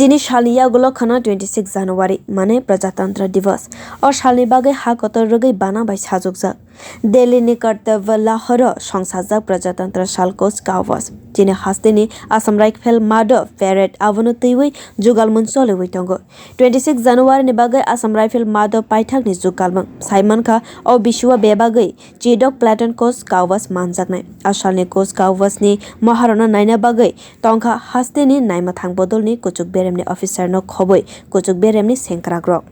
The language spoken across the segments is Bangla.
তিনি সালিয়া गुलखना 26 জানুয়ারি মানে प्रजातंत्र दिवस और सालनि बागै हाकोtorni bana bai साजुकजाक दिल्लीनि कर्तव्य लाहौर संसाजक प्रजातंत्र सालकोच काowaj जिनि हास्तिनि आसाम राइफल मादो parade Aboni twiwi jugalmung choliwi tongo 26 জানুয়ারি ni bagai आसाम राइफल मादो पाइथाकनि jugalmung साइमनखा ओ बिसुआ बेबागै चिदक प्लेटन कोच काowaj मानजाकनाय आसालनि कोच काowaj नि mohora नायना बागै तंखा हास्तिनि नायमा थांबदलनि कुचुक बेरेमनि अफिसार न खबै कुचुक बेरेमनि सेंक्राग्रक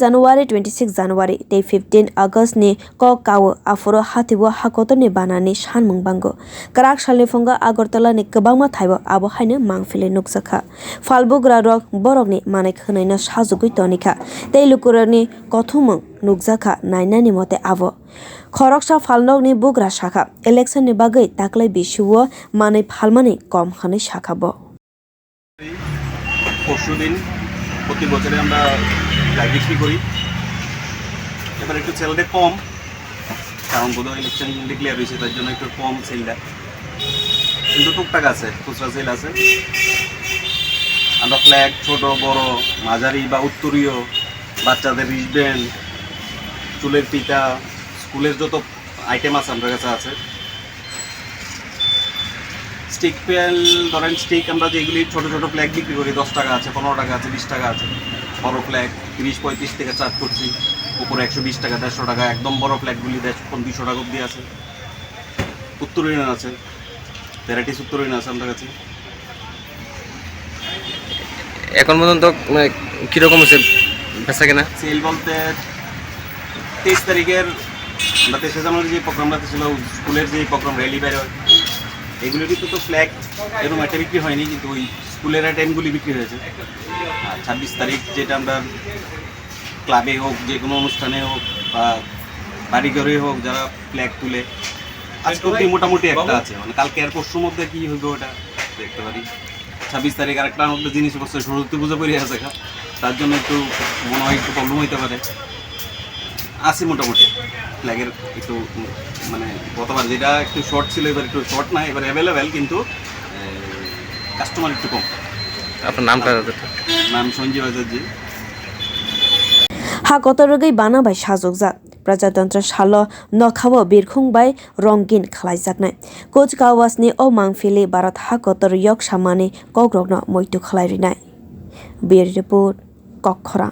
January 26 January day 15 August ni ko kawo afuro hatibo hakotorni bana ni sanmung bango karak salni funga Agartala ni kwbangma thaibo abo haino mangfili nuksakha phalbugra rok borok ni manai khnaina sajugui tonika tei lukurani kothumung nukjakha nainani mote abo khoroksa phalnog ni bugra shakha election ni bagai taklai bisuo manai phalmani kom khani shakabo পরশুদিন প্রতি বছরে আমরা ফ্ল্যাগ বিক্রি করি এবার একটু সেলটা কম কারণ বোধহয় ইলেকশন ডিক্লেয়ার হয়েছে তার জন্য একটু কম সেলটা কিন্তু টুকটাক আছে খুচরা সেল আছে আমরা ফ্ল্যাগ ছোট বড় মাঝারি বা উত্তরীয় বাচ্চাদের রিস্টব্যান্ড চুলের ফিতা স্কুলের যত আইটেম আছে আমাদের কাছে আছে স্টিক পেল ধরেন স্টিক আমরা যেগুলি ছোটো ছোটো ফ্ল্যাগ বিক্রি করি 10 টাকা আছে 15 টাকা আছে 20 টাকা আছে বড় ফ্ল্যাগ 30-35 থেকে চার্জ করছি উপরে 120 টাকা 150 টাকা একদম বড় ফ্ল্যাগগুলি 200 টাকা অবধি আছে উত্তরীয় আছে ভ্যারাইটিস উত্তরীয় আছে আমাদের কাছে এখন পর্যন্ত কীরকম হচ্ছে বেচা কেনা সেল বলতে 23 তারিখের আমরা 23 জানুয়ারি যে প্রোগ্রামটা ছিল স্কুলের যে প্রোগ্রাম র্যালি বের হয় এগুলোরই তো ফ্ল্যাগ এরকম একটা বিক্রি হয়নি কিন্তু ওই স্কুলের আইটেমগুলি বিক্রি হয়েছে আর 26 তারিখ যেটা আমরা ক্লাবে হোক যে কোনো অনুষ্ঠানে হোক বা বাড়িঘরে হোক যারা ফ্ল্যাগ তুলে আজকে অবধি মোটামুটি একটা আছে মানে কালকে আর পরশুর মধ্যে কী হইবে ওটা দেখতে পারি 26 তারিখ আরেকটা মধ্যে জিনিসপত্র সরস্বতী পুজো পড়ে আছে তার জন্য একটু মনে হয় একটু প্রবলেম হইতে পারে আছে মোটামুটি ফ্ল্যাগের একটু মানে গতবার যেটা একটু শর্ট ছিল এবার একটু শর্ট না এবার অ্যাভেলেবেল কিন্তু কাস্টমার একটু কম আপনার নামটা নাম Sanjeev আজাদজি hakotorni bana bai sajukjak Prajatantraa salo nokhao birkhung bai rongin khlaijaknai coach kaowaj ni o mangfili Bharat hakotor yok samani kogrokno moitu khlairinai bir report kokhora